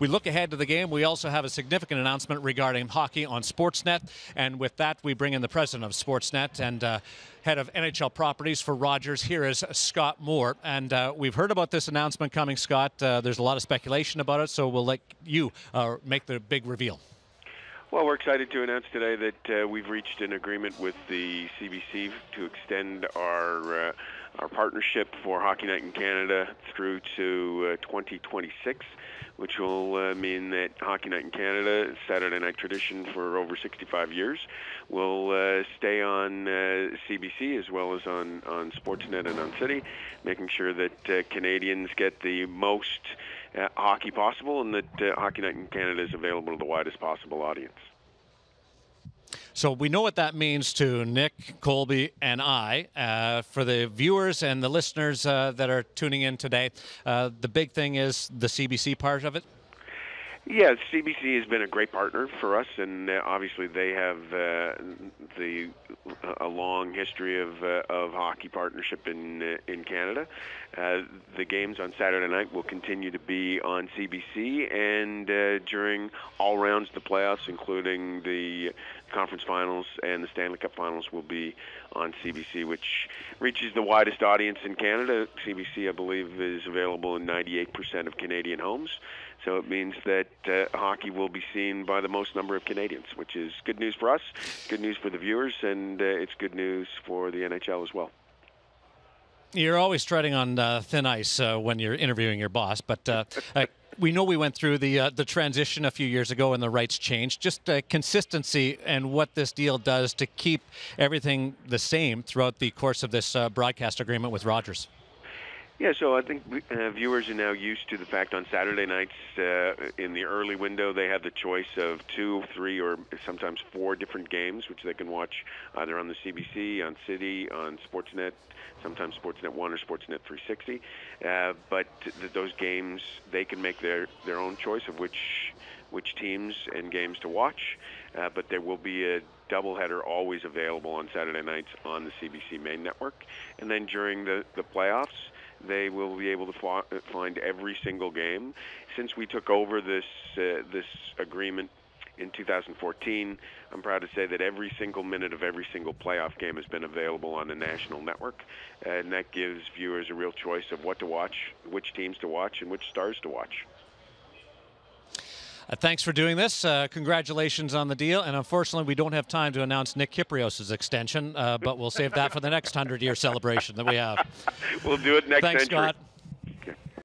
We look ahead to the game. We also have a significant announcement regarding hockey on Sportsnet. And with that, we bring in the president of Sportsnet and head of NHL Properties for Rogers. Here is Scott Moore. And we've heard about this announcement coming, Scott. There's a lot of speculation about it, so we'll let you make the big reveal. Well, we're excited to announce today that we've reached an agreement with the CBC to extend our partnership for Hockey Night in Canada through to 2026, which will mean that Hockey Night in Canada, Saturday night tradition for over 65 years, will stay on CBC as well as on Sportsnet and on City, making sure that Canadians get the most hockey possible and that Hockey Night in Canada is available to the widest possible audience. So we know what that means to Nick, Colby, and I. For the viewers and the listeners that are tuning in today, the big thing is the CBC part of it? Yeah, CBC has been a great partner for us, and obviously they have a long history of hockey partnership in Canada. The games on Saturday night will continue to be on CBC, and during all rounds of the playoffs, including the conference finals and the Stanley Cup finals, will be on CBC, which reaches the widest audience in Canada. CBC, I believe, is available in 98% of Canadian homes. So it means that hockey will be seen by the most number of Canadians, which is good news for us, good news for the viewers, and it's good news for the NHL as well. You're always treading on thin ice when you're interviewing your boss, but we know we went through the transition a few years ago and the rights changed. Just consistency and what this deal does to keep everything the same throughout the course of this broadcast agreement with Rogers. Yeah, so I think viewers are now used to the fact on Saturday nights in the early window they have the choice of 2, 3, or sometimes 4 different games, which they can watch either on the CBC, on City, on Sportsnet, sometimes Sportsnet 1 or Sportsnet 360. But those games, they can make their own choice of which teams and games to watch. But there will be a doubleheader always available on Saturday nights on the CBC main network. And then during the playoffs, they will be able to find every single game. Since we took over this agreement in 2014, I'm proud to say that every single minute of every single playoff game has been available on the national network, and that gives viewers a real choice of what to watch, which teams to watch, and which stars to watch. Thanks for doing this. Congratulations on the deal. And unfortunately, we don't have time to announce Nick Kyprios' extension, but we'll save that for the next 100-year celebration that we have. We'll do it next Thanks, century. Scott.